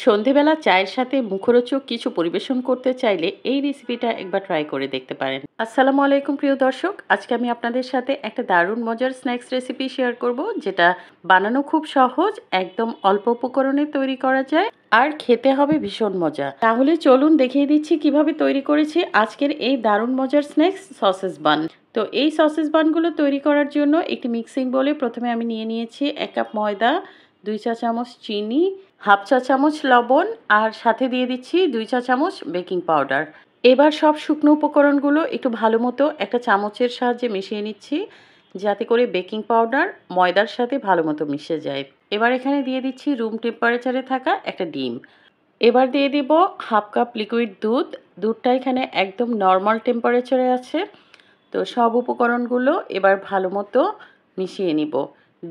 সন্ধেবেলা চায়ের সাথে মুখরোচক কিছু পরিবেশন করতে চাইলে এই রেসিপিটা একবার ট্রাই করে দেখতে পারেন। আসসালামু আলাইকুম প্রিয় দর্শক, আজকে আমি আপনাদের সাথে একটা দারুণ মজার স্ন্যাক্স রেসিপি শেয়ার করব, যেটা বানানো খুব সহজ, একদম অল্প উপকরণে তৈরি করা যায় আর খেতে হবে ভীষণ মজা। তাহলে চলুন দেখিয়ে দিচ্ছি কিভাবে তৈরি করেছি আজকের এই দারুণ মজার স্ন্যাক্স সসেজ বান। তো এই সসেজ বানগুলো তৈরি করার জন্য একটি মিক্সিং বোলে প্রথমে আমি নিয়ে নিয়েছি 1 কাপ ময়দা, 2 চা চামচ চিনি, হাফ চা চামচ লবণ আর সাথে দিয়ে দিচ্ছি 2 চা চামচ বেকিং পাউডার। এবার সব শুকনো উপকরণগুলো একটু ভালো মতো একটা চামচের সাহায্যে মিশিয়ে নিচ্ছি, যাতে করে বেকিং পাউডার ময়দার সাথে ভালো মতো মিশে যায়। এবার এখানে দিয়ে দিচ্ছি রুম টেম্পারেচারে থাকা একটা ডিম। এবার দিয়ে দেব হাফ কাপ লিকুইড দুধ। দুধটা এখানে একদম নর্মাল টেম্পারেচারে আছে। তো সব উপকরণগুলো এবার ভালো মতো মিশিয়ে নিব।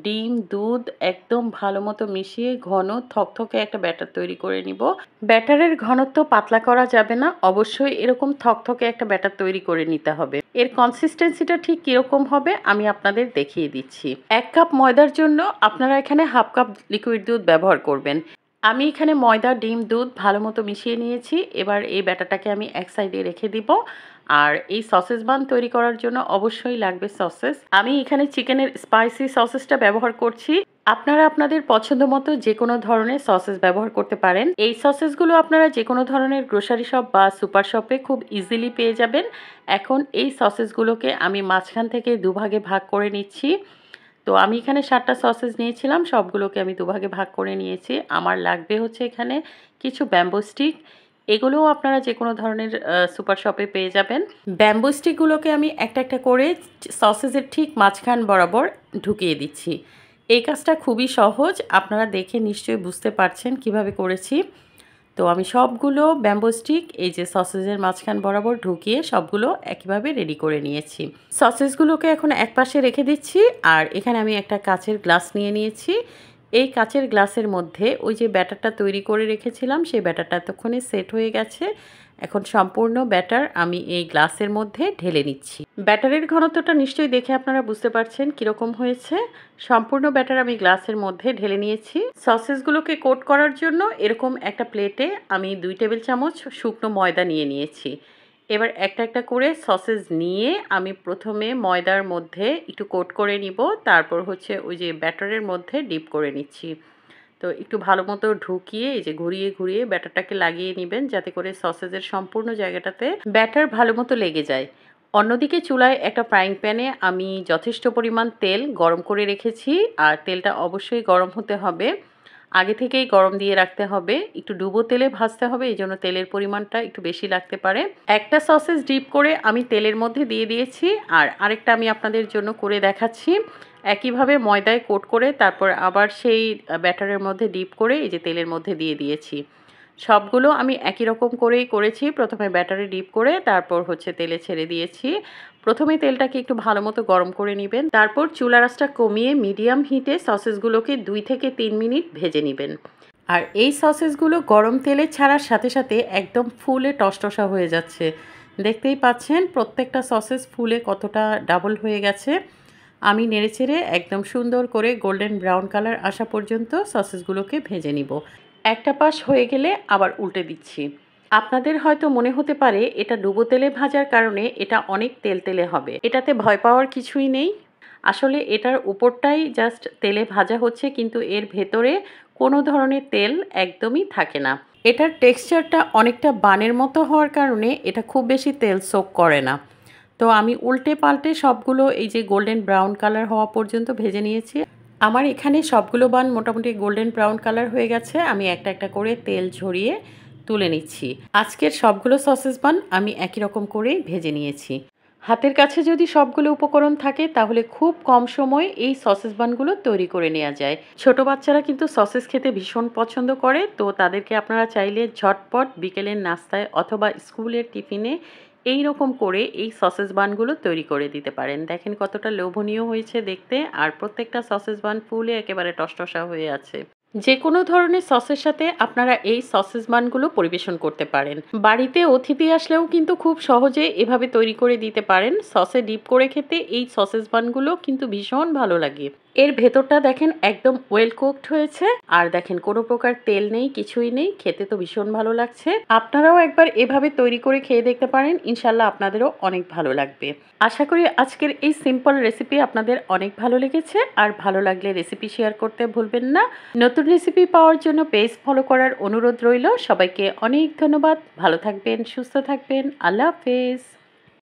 ডিম, দুধ একদম ভালো মতো মিশিয়ে ঘন থকথকে একটা ব্যাটার তৈরি করে নিব। ব্যাটারের ঘনত্ব পাতলা করা যাবে না, অবশ্যই এরকম থকথকে একটা ব্যাটার তৈরি করে নিতে হবে। এর কনসিস্টেন্সিটা ঠিক কীরকম হবে আমি আপনাদের দেখিয়ে দিচ্ছি। 1 কাপ ময়দার জন্য আপনারা এখানে হাফ কাপ লিকুইড দুধ ব্যবহার করবেন। আমি এখানে ময়দা, ডিম, দুধ ভালো মতো মিশিয়ে নিয়েছি। এবার এই ব্যাটারটাকে আমি এক সাইডে রেখে দিব। আর এই সসেজ বান তৈরি করার জন্য অবশ্যই লাগবে সসেস। আমি এখানে চিকেনের স্পাইসি সসেসটা ব্যবহার করছি। আপনারা আপনাদের পছন্দ মতো যে কোনো ধরনের সসেস ব্যবহার করতে পারেন। এই সসেসগুলো আপনারা যে কোনো ধরনের গ্রোসারি শপ বা সুপার শপে খুব ইজিলি পেয়ে যাবেন। এখন এই সসেসগুলোকে আমি মাঝখান থেকে দুভাগে ভাগ করে নিচ্ছি। তো আমি এখানে 7টা সসেস নিয়েছিলাম, সবগুলোকে আমি দুভাগে ভাগ করে নিয়েছি। আমার লাগবে হচ্ছে এখানে কিছু ব্যাম্বো স্টিক। এগুলোও আপনারা যে কোনো ধরনের সুপার শপে পেয়ে যাবেন। ব্যাম্বো স্টিকগুলোকে আমি একটা একটা করে সসেসের ঠিক মাঝখান বরাবর ঢুকিয়ে দিচ্ছি। এই কাজটা খুবই সহজ, আপনারা দেখে নিশ্চয়ই বুঝতে পারছেন কিভাবে করেছি। তো আমি সবগুলো ব্যাম্বো স্টিক এই যে সসেজের মাঝখান বরাবর ঢুকিয়ে সবগুলো একইভাবে রেডি করে নিয়েছি। সসেজগুলোকে এখন একপাশে রেখে দিচ্ছি। আর এখানে আমি একটা কাচের গ্লাস নিয়ে নিয়েছি। এই কাচের গ্লাসের মধ্যে ওই যে ব্যাটারটা তৈরি করে রেখেছিলাম, সেই ব্যাটারটা এতক্ষণে সেট হয়ে গেছে। এখন সম্পূর্ণ ব্যাটার আমি এই গ্লাসের মধ্যে ঢেলে নিচ্ছি। ব্যাটারের ঘনত্বটা নিশ্চয়ই দেখে আপনারা বুঝতে পারছেন কীরকম হয়েছে। সম্পূর্ণ ব্যাটার আমি গ্লাসের মধ্যে ঢেলে নিয়েছি। সসেসগুলোকে কোট করার জন্য এরকম একটা প্লেটে আমি 2 টেবিল চামচ শুকনো ময়দা নিয়ে নিয়েছি। এবার একটা একটা করে সসেস নিয়ে আমি প্রথমে ময়দার মধ্যে একটু কোট করে নিব, তারপর হচ্ছে ওই যে ব্যাটারের মধ্যে ডিপ করে নিচ্ছি। তো একটু ভালো মতো ঢুকিয়ে এই যে ঘুরিয়ে ঘুরিয়ে ব্যাটারটাকে লাগিয়ে নেবেন, যাতে করে সসেজের সম্পূর্ণ জায়গাটাতে ব্যাটার ভালো মতো লেগে যায়। অন্যদিকে চুলায় একটা ফ্রাইং প্যানে আমি যথেষ্ট পরিমাণ তেল গরম করে রেখেছি। আর তেলটা অবশ্যই গরম হতে হবে, আগে থেকেই গরম দিয়ে রাখতে হবে। একটু ডুবো তেলে ভাজতে হবে, এই জন্য তেলের পরিমাণটা একটু বেশি লাগতে পারে। একটা সসেজ ডিপ করে আমি তেলের মধ্যে দিয়ে দিয়েছি, আর আরেকটা আমি আপনাদের জন্য করে দেখাচ্ছি। একইভাবে ময়দায় কোট করে তারপর আবার সেই ব্যাটারের মধ্যে ডিপ করে এই যে তেলের মধ্যে দিয়ে দিয়েছি। সবগুলো আমি একই রকম করেই করেছি। প্রথমে ব্যাটারে ডিপ করে তারপর হচ্ছে তেলে ছেড়ে দিয়েছি। প্রথমে তেলটাকে একটু ভালো মতো গরম করে নেবেন, তারপর চুলার আঁচটা কমিয়ে মিডিয়াম হিটে সসেসগুলোকে 2 থেকে 3 মিনিট ভেজে নেবেন। আর এই সসেসগুলো গরম তেলে ছাড়ার সাথে সাথে একদম ফুলে টসটসা হয়ে যাচ্ছে। দেখতেই পাচ্ছেন প্রত্যেকটা সসেস ফুলে কতটা ডাবল হয়ে গেছে। আমি নেড়েচেড়ে একদম সুন্দর করে গোল্ডেন ব্রাউন কালার আসা পর্যন্ত সসেসগুলোকে ভেজে নিব। একটা পাশ হয়ে গেলে আবার উল্টে দিচ্ছি। আপনাদের হয়তো মনে হতে পারে এটা ডুবো তেলে ভাজার কারণে এটা অনেক তেলতেলে হবে। এটাতে ভয় পাওয়ার কিছুই নেই। আসলে এটার উপরটাই জাস্ট তেলে ভাজা হচ্ছে, কিন্তু এর ভেতরে কোনো ধরনের তেল একদমই থাকে না। এটার টেক্সচারটা অনেকটা বানের মতো হওয়ার কারণে এটা খুব বেশি তেল সোক করে না। তো আমি উল্টে পাল্টে সবগুলো এই যে গোল্ডেন ব্রাউন কালার হওয়া পর্যন্ত ভেজে নিয়েছি। আমার এখানে সবগুলো বান মোটামুটি গোল্ডেন ব্রাউন কালার হয়ে গেছে। আমি একটা একটা করে তেল ঝরিয়ে তুলে নিচ্ছি। আজকের সবগুলো সসেস বান আমি একই রকম করেই ভেজে নিয়েছি। হাতের কাছে যদি সবগুলো উপকরণ থাকে তাহলে খুব কম সময়ে এই সসেস বানগুলো তৈরি করে নেওয়া যায়। ছোট বাচ্চারা কিন্তু সসেস খেতে ভীষণ পছন্দ করে, তো তাদেরকে আপনারা চাইলে ঝটপট বিকেলের নাস্তায় অথবা স্কুলের টিফিনে এই রকম করে এই সসেস বানগুলো তৈরি করে দিতে পারেন। দেখেন কতটা লোভনীয় হয়েছে দেখতে, আর প্রত্যেকটা সসেস বান ফুলে একেবারে টসটসা হয়ে আছে। যে কোনো ধরনের সসের সাথে আপনারা এই সসেস বানগুলো পরিবেশন করতে পারেন। বাড়িতে অতিথি আসলেও কিন্তু খুব সহজে এভাবে তৈরি করে দিতে পারেন। সসে ডিপ করে খেতে এই সসেস বানগুলো কিন্তু ভীষণ ভালো লাগে। এর ভেতরটা দেখেন একদম ওয়েল কুকড হয়েছে। আর দেখেন কোনো প্রকার তেল নেই, কিছুই নেই। খেতে তো ভীষণ ভালো লাগছে। আপনারাও একবার এভাবে তৈরি করে খেয়ে দেখতে পারেন। ইনশাআল্লাহ আপনাদেরও অনেক ভালো লাগবে। আশা করি আজকের এই সিম্পল রেসিপি আপনাদের অনেক ভালো লেগেছে। আর ভালো লাগলে রেসিপি শেয়ার করতে ভুলবেন না। নতুন রেসিপি পাওয়ার জন্য পেজ ফলো করার অনুরোধ রইল। সবাইকে অনেক ধন্যবাদ। ভালো থাকবেন, সুস্থ থাকবেন। আল্লাহ হাফেজ।